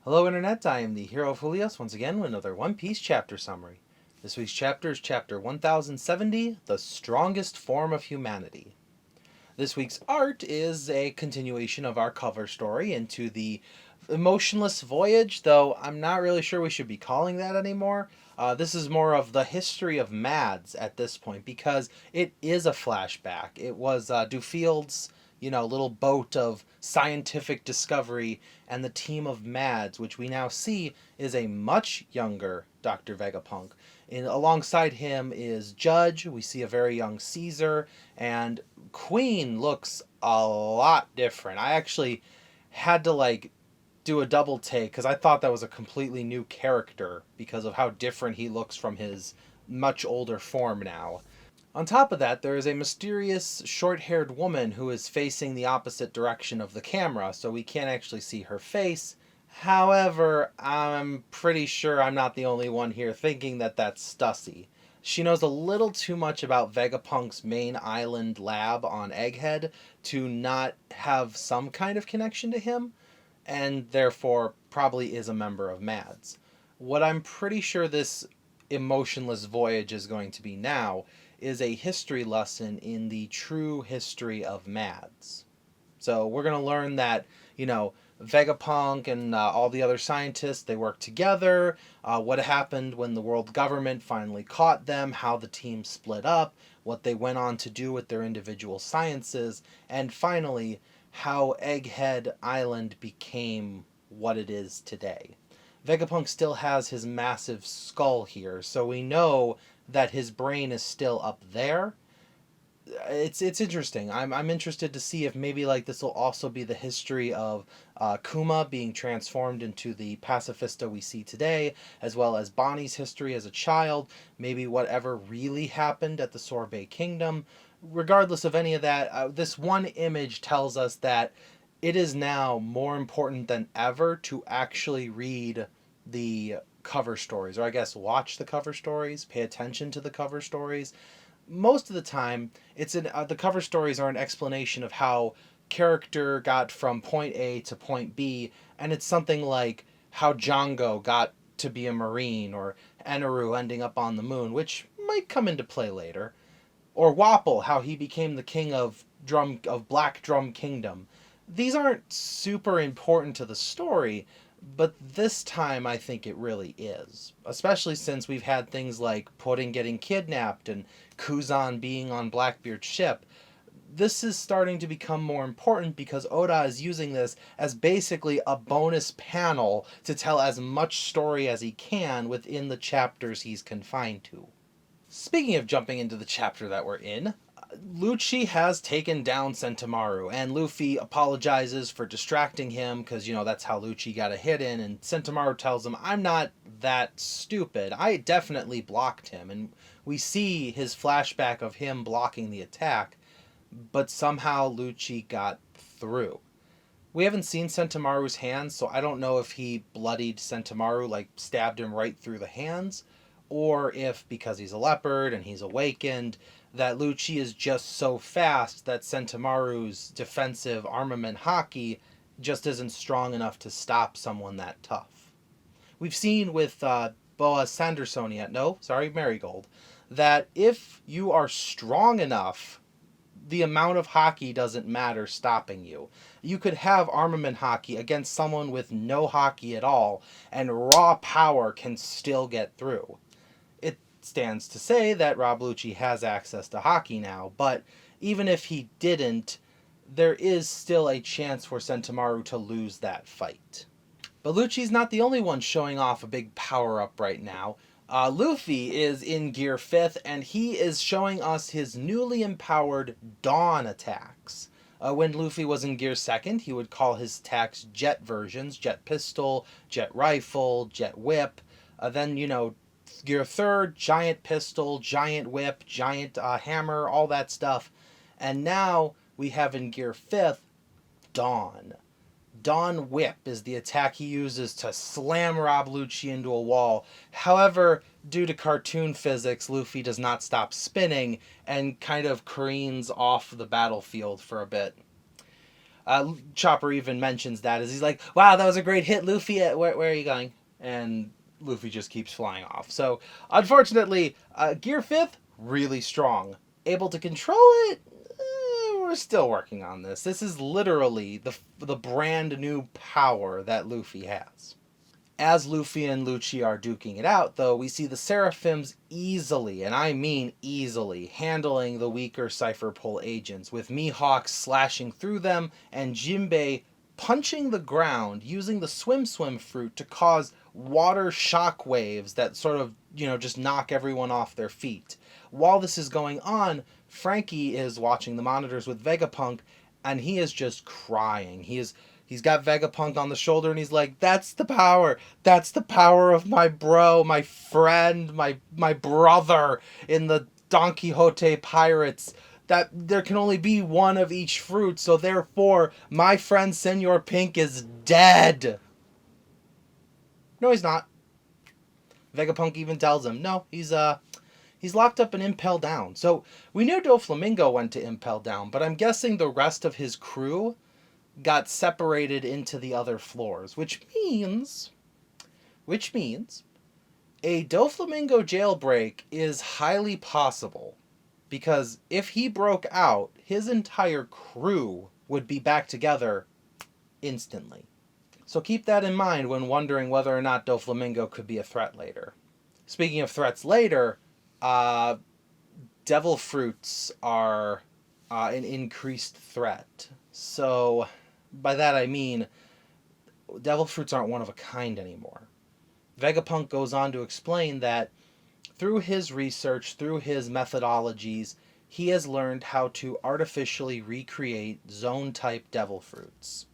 Hello Internet, I am the hero of Julius once again with another One Piece chapter summary. This week's chapter is chapter 1070, The Strongest Form of Humanity. This week's art is a continuation of our cover story into the emotionless voyage, though I'm not really sure we should be calling that anymore. This is more of the history of Mads at this point because it is a flashback. It was Dufield's, little boat of scientific discovery and the team of Mads, which we now see is a much younger Dr. Vegapunk. Alongside him is Judge. We see a very young Caesar, and Queen looks a lot different. I actually had to do a double take because I thought that was a completely new character because of how different he looks from his much older form now. On top of that, there is a mysterious short haired woman who is facing the opposite direction of the camera, so we can't actually see her face. However, I'm pretty sure I'm not the only one here thinking that that's Stussy. She knows a little too much about Vegapunk's main island lab on Egghead to not have some kind of connection to him, and therefore probably is a member of Mads. What I'm pretty sure this emotionless voyage is going to be now is a history lesson in the true history of Mads. So we're going to learn that, Vegapunk and all the other scientists, they worked together, what happened when the world government finally caught them, how the team split up, what they went on to do with their individual sciences, and finally, how Egghead Island became what it is today. Vegapunk still has his massive skull here, so we know that his brain is still up there. It's interesting. I'm interested to see if maybe this will also be the history of Kuma being transformed into the pacifista we see today, as well as Bonnie's history as a child. Maybe whatever really happened at the Sorbet Kingdom. Regardless of any of that, this one image tells us that it is now more important than ever to actually read the cover stories, or I guess watch the cover stories, pay attention to the cover stories. Most of the time, the cover stories are an explanation of how character got from point A to point B, and it's something like how Django got to be a marine, or Eneru ending up on the moon, which might come into play later, or Wapple, how he became the king of Black Drum Kingdom. These aren't super important to the story, but this time I think it really is. Especially since we've had things like Pudding getting kidnapped and Kuzan being on Blackbeard's ship. This is starting to become more important because Oda is using this as basically a bonus panel to tell as much story as he can within the chapters he's confined to. Speaking of jumping into the chapter that we're in, Lucci has taken down Sentomaru, and Luffy apologizes for distracting him because, that's how Lucci got a hit in, and Sentomaru tells him, I'm not that stupid. I definitely blocked him, and we see his flashback of him blocking the attack, but somehow Lucci got through. We haven't seen Sentomaru's hands, so I don't know if he bloodied Sentomaru, stabbed him right through the hands, or if, because he's a leopard and he's awakened, that Lucci is just so fast that Sentomaru's defensive armament haki just isn't strong enough to stop someone that tough. We've seen with Boa Sandersonia, no, sorry, Marigold, that if you are strong enough, the amount of haki doesn't matter stopping you. You could have armament haki against someone with no haki at all, and raw power can still get through. It stands to say that Rob Lucci has access to haki now, but even if he didn't, there is still a chance for Sentomaru to lose that fight. But Lucci's not the only one showing off a big power-up right now. Luffy is in Gear 5th, and he is showing us his newly empowered Dawn attacks. When Luffy was in Gear 2nd, he would call his attacks jet versions, jet pistol, jet rifle, jet whip. Then, Gear 3rd, giant pistol, giant whip, giant hammer, all that stuff. And now we have in Gear 5th, Dawn. Dawn Whip is the attack he uses to slam Rob Lucci into a wall. However, due to cartoon physics, Luffy does not stop spinning and kind of careens off the battlefield for a bit. Chopper even mentions that as he's like, wow, that was a great hit, Luffy. Where are you going? And Luffy just keeps flying off. So, unfortunately, Gear 5th, really strong. Able to control it? We're still working on this. This is literally the brand new power that Luffy has. As Luffy and Lucci are duking it out, though, we see the Seraphims easily, and I mean easily, handling the weaker Cypher Pull agents, with Mihawk slashing through them and Jinbei punching the ground using the Swim fruit to cause water shock waves that sort of, just knock everyone off their feet. While this is going on, Frankie is watching the monitors with Vegapunk, and he is just crying. He's got Vegapunk on the shoulder and he's like, that's the power. That's the power of my bro, my friend, my brother in the Don Quixote pirates. That there can only be one of each fruit, so therefore my friend Senor Pink is dead. No, he's not. Vegapunk even tells him, no, he's locked up in Impel Down. So we knew Doflamingo went to Impel Down, but I'm guessing the rest of his crew got separated into the other floors, which means a Doflamingo jailbreak is highly possible, because if he broke out, his entire crew would be back together instantly. So keep that in mind when wondering whether or not Doflamingo could be a threat later. Speaking of threats later, devil fruits are an increased threat. So by that I mean devil fruits aren't one of a kind anymore. Vegapunk goes on to explain that through his research, through his methodologies, he has learned how to artificially recreate zone-type devil fruits.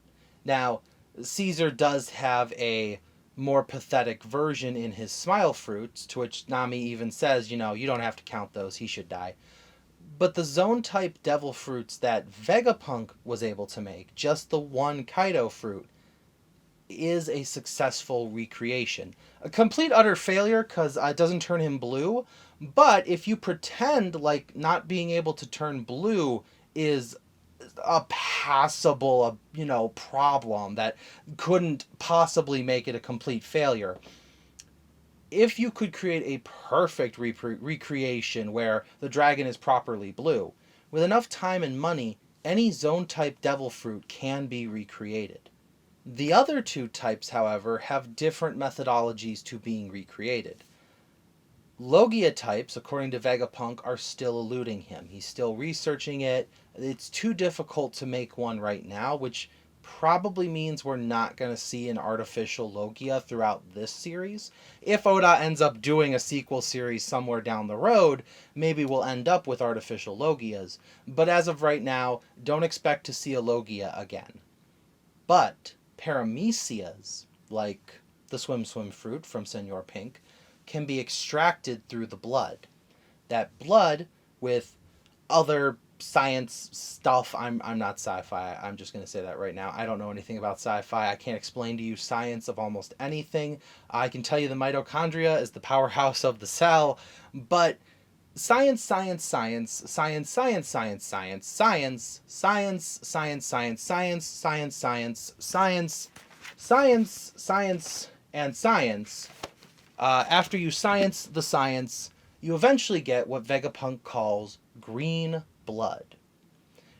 Now, Caesar does have a more pathetic version in his smile fruits, to which Nami even says, you don't have to count those, he should die. But the zone-type devil fruits that Vegapunk was able to make, just the one Kaido fruit, is a successful recreation. A complete utter failure because it doesn't turn him blue, but if you pretend like not being able to turn blue is a passable, problem that couldn't possibly make it a complete failure. If you could create a perfect recreation where the dragon is properly blue, with enough time and money, any zone-type devil fruit can be recreated. The other two types, however, have different methodologies to being recreated. Logia types, according to Vegapunk, are still eluding him. He's still researching it. It's too difficult to make one right now, which probably means we're not going to see an artificial Logia throughout this series. If Oda ends up doing a sequel series somewhere down the road, maybe we'll end up with artificial Logias. But as of right now, don't expect to see a Logia again. But paramecias, like the swim fruit from Senor Pink, can be extracted through the blood. That blood, with other science stuff, I'm not sci-fi, I'm just going to say that right now. I don't know anything about sci-fi. I can't explain to you science of almost anything. I can tell you the mitochondria is the powerhouse of the cell, but science, science, science, science, science, science, science, science, science, science, science, science, science, science, science, science, science, and science. After you science the science, you eventually get what Vegapunk calls green blood.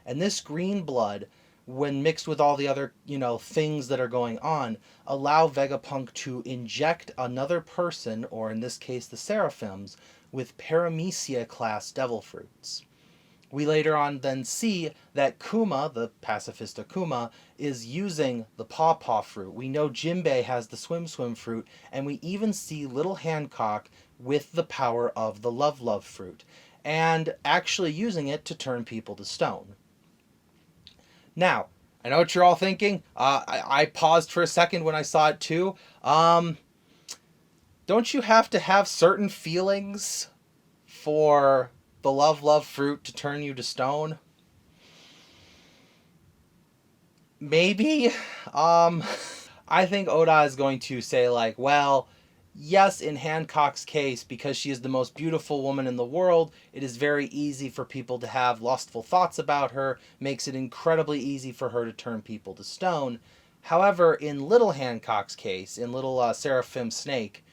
And this green blood, when mixed with all the other, things that are going on, allow Vegapunk to inject another person, or in this case the Seraphims, with Paramecia class devil fruits. We later on then see that Kuma, the pacifista Kuma, is using the Pawpaw fruit. We know Jinbei has the Swim fruit, and we even see Little Hancock with the power of the Love fruit, and actually using it to turn people to stone. Now, I know what you're all thinking. I paused for a second when I saw it too. Don't you have to have certain feelings for the love fruit to turn you to stone? Maybe. I think Oda is going to say, like, well, Yes, in Hancock's case, because she is the most beautiful woman in the world, it is very easy for people to have lustful thoughts about her, makes it incredibly easy for her to turn people to stone. However, in Little Hancock's case, in Little Seraphim Snake,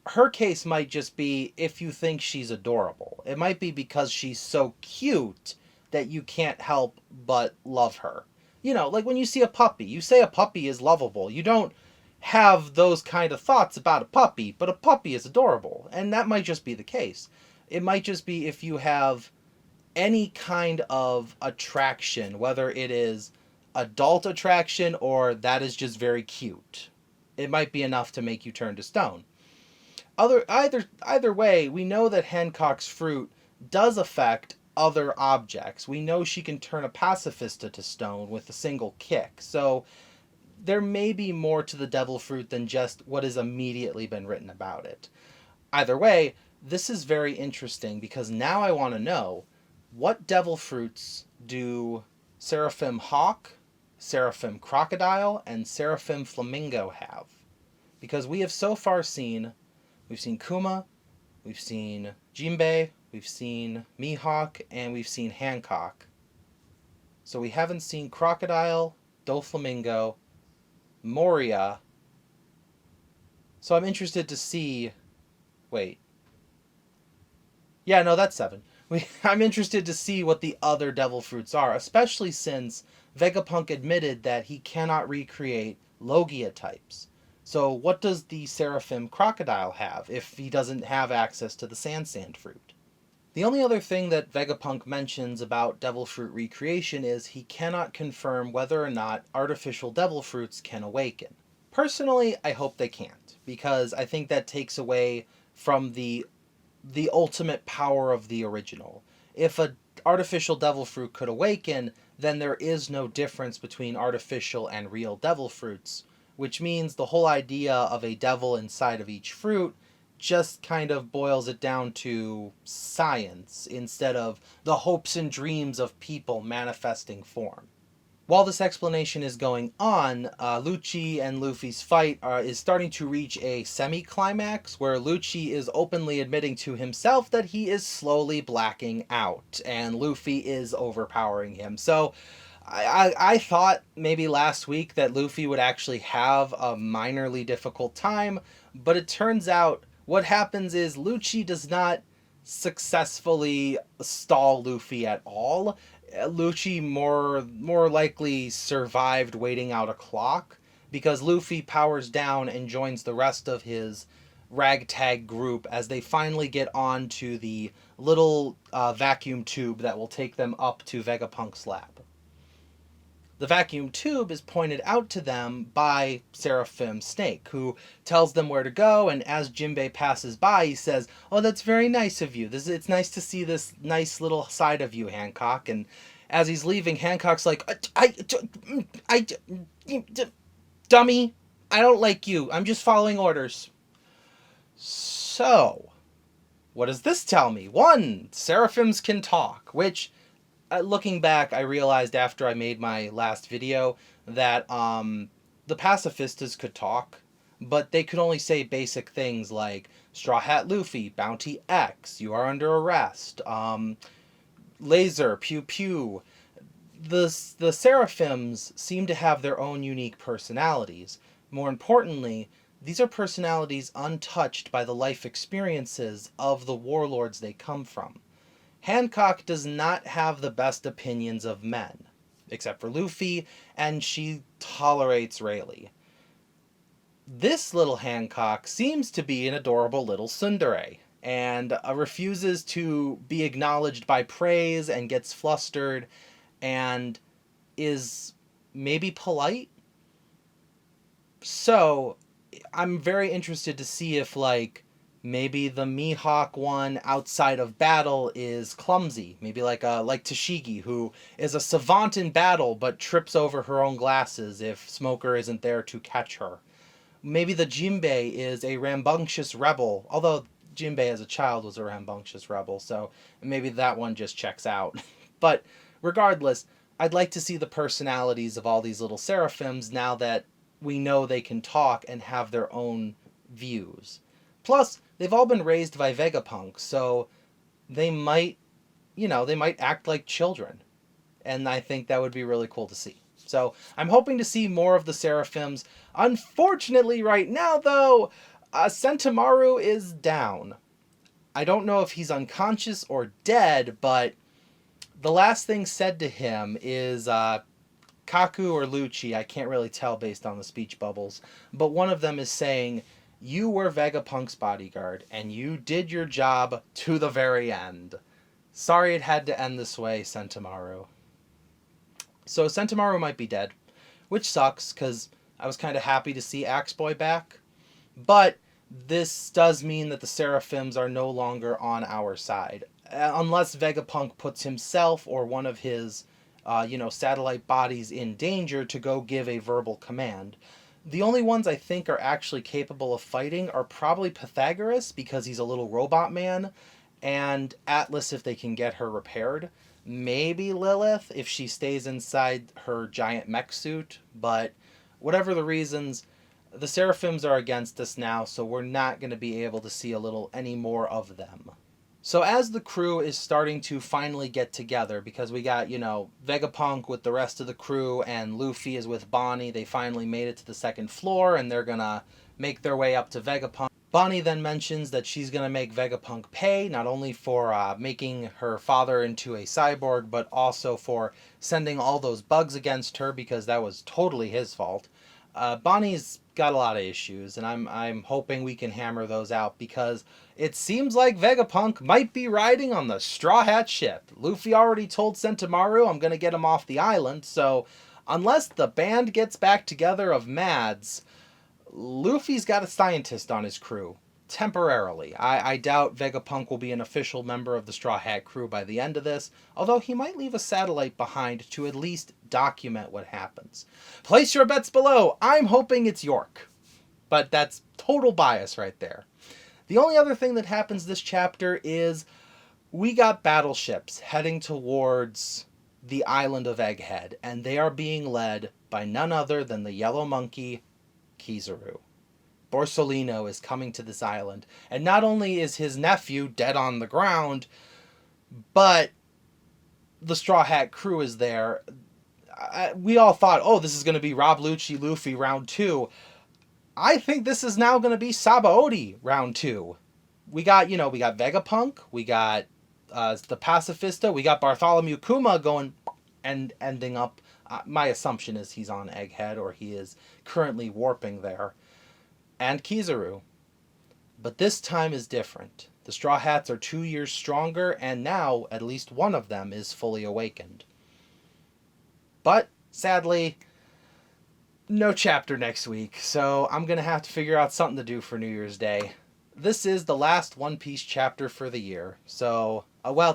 her case might just be if you think she's adorable. It might be because she's so cute that you can't help but love her. You know, like when you see a puppy, you say a puppy is lovable. You don't have those kind of thoughts about a puppy, but a puppy is adorable. And that might just be the case. It might just be if you have any kind of attraction, whether it is adult attraction or that is just very cute. It might be enough to make you turn to stone. Either way, we know that Hancock's fruit does affect other objects. We know she can turn a pacifista to stone with a single kick. So there may be more to the devil fruit than just what has immediately been written about it. Either way, this is very interesting because now I want to know, what devil fruits do Seraphim Hawk, Seraphim Crocodile, and Seraphim Flamingo have? Because we have so far we've seen Kuma, we've seen Jinbei, we've seen Mihawk, and we've seen Hancock. So we haven't seen Crocodile, Doflamingo, Moria. So I'm interested to see... Wait. Yeah, no, that's 7. I'm interested to see what the other devil fruits are, especially since Vegapunk admitted that he cannot recreate Logia types. So what does the Seraphim Crocodile have if he doesn't have access to the Sand fruit? The only other thing that Vegapunk mentions about devil fruit recreation is he cannot confirm whether or not artificial devil fruits can awaken. Personally, I hope they can't, because I think that takes away from the ultimate power of the original. If an artificial devil fruit could awaken, then there is no difference between artificial and real devil fruits, which means the whole idea of a devil inside of each fruit just kind of boils it down to science instead of the hopes and dreams of people manifesting form. While this explanation is going on, Lucci and Luffy's fight is starting to reach a semi-climax where Lucci is openly admitting to himself that he is slowly blacking out and Luffy is overpowering him. So I thought maybe last week that Luffy would actually have a minorly difficult time, but it turns out what happens is Lucci does not successfully stall Luffy at all. Lucci more likely survived waiting out a clock because Luffy powers down and joins the rest of his ragtag group as they finally get on to the little vacuum tube that will take them up to Vegapunk's lab. The vacuum tube is pointed out to them by Seraphim Snake, who tells them where to go, and as Jinbei passes by, he says, "Oh, that's very nice of you. It's nice to see this nice little side of you, Hancock." And as he's leaving, Hancock's like, dummy, I don't like you. I'm just following orders." So, what does this tell me? 1, Seraphims can talk, which... looking back, I realized after I made my last video that the pacifistas could talk, but they could only say basic things like Straw Hat Luffy, Bounty X, you are under arrest, laser, pew pew. The Seraphims seem to have their own unique personalities. More importantly, these are personalities untouched by the life experiences of the warlords they come from. Hancock does not have the best opinions of men, except for Luffy, and she tolerates Rayleigh. This little Hancock seems to be an adorable little tsundere, and refuses to be acknowledged by praise and gets flustered, and is maybe polite? So, I'm very interested to see if, maybe the Mihawk one outside of battle is clumsy. Maybe like Tashigi, who is a savant in battle but trips over her own glasses if Smoker isn't there to catch her. Maybe the Jinbei is a rambunctious rebel, although Jinbei as a child was a rambunctious rebel, so maybe that one just checks out. But regardless, I'd like to see the personalities of all these little Seraphims now that we know they can talk and have their own views. Plus, they've all been raised by Vegapunk, so they might, they might act like children. And I think that would be really cool to see. So I'm hoping to see more of the Seraphims. Unfortunately, right now, though, Sentomaru is down. I don't know if he's unconscious or dead, but the last thing said to him is Kaku or Lucci, I can't really tell based on the speech bubbles, but one of them is saying, "You were Vegapunk's bodyguard, and you did your job to the very end. Sorry it had to end this way, Sentomaru." So Sentomaru might be dead, which sucks, because I was kind of happy to see Axe Boy back. But this does mean that the Seraphims are no longer on our side. Unless Vegapunk puts himself or one of his, satellite bodies in danger to go give a verbal command. The only ones I think are actually capable of fighting are probably Pythagoras, because he's a little robot man, and Atlas if they can get her repaired. Maybe Lilith if she stays inside her giant mech suit, but whatever the reasons, the Seraphims are against us now, so we're not going to be able to see any more of them. So as the crew is starting to finally get together, because we got, Vegapunk with the rest of the crew and Luffy is with Bonnie, they finally made it to the second floor and they're going to make their way up to Vegapunk. Bonnie then mentions that she's going to make Vegapunk pay, not only for making her father into a cyborg, but also for sending all those bugs against her, because that was totally his fault. Bonnie's got a lot of issues, and I'm hoping we can hammer those out, because it seems like Vegapunk might be riding on the Straw Hat ship. Luffy already told Sentomaru I'm going to get him off the island, so unless the band gets back together of Mads, Luffy's got a scientist on his crew. Temporarily. I doubt Vegapunk will be an official member of the Straw Hat crew by the end of this, although he might leave a satellite behind to at least document what happens. Place your bets below. I'm hoping it's York. But that's total bias right there. The only other thing that happens this chapter is we got battleships heading towards the island of Egghead, and they are being led by none other than the Yellow Monkey, Kizaru. Borsalino is coming to this island, and not only is his nephew dead on the ground, but the Straw Hat crew is there. We all thought, oh, this is going to be Rob Lucci, Luffy round 2. I think this is now going to be Sabaody round 2. We got Vegapunk, we got the Pacifista, we got Bartholomew Kuma going and ending up. My assumption is he's on Egghead, or he is currently warping there. And Kizaru. But this time is different. The Straw Hats are 2 years stronger, and now at least one of them is fully awakened. But, sadly, no chapter next week, so I'm going to have to figure out something to do for New Year's Day. This is the last One Piece chapter for the year, so,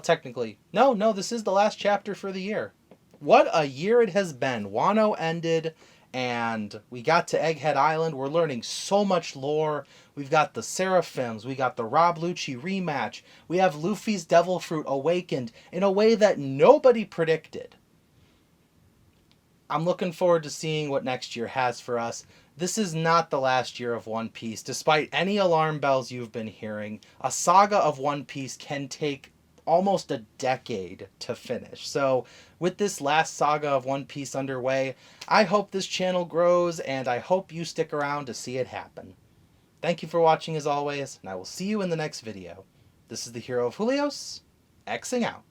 technically, no, this is the last chapter for the year. What a year it has been. Wano ended, and we got to Egghead Island. We're learning so much lore. We've got the Seraphims. We got the Rob Lucci rematch. We have Luffy's Devil Fruit awakened in a way that nobody predicted. I'm looking forward to seeing what next year has for us. This is not the last year of One Piece. Despite any alarm bells you've been hearing, a saga of One Piece can take almost a decade to finish. So with this last saga of One Piece underway, I hope this channel grows, and I hope you stick around to see it happen. Thank you for watching as always, and I will see you in the next video. This is the Hero of Julios, Xing out.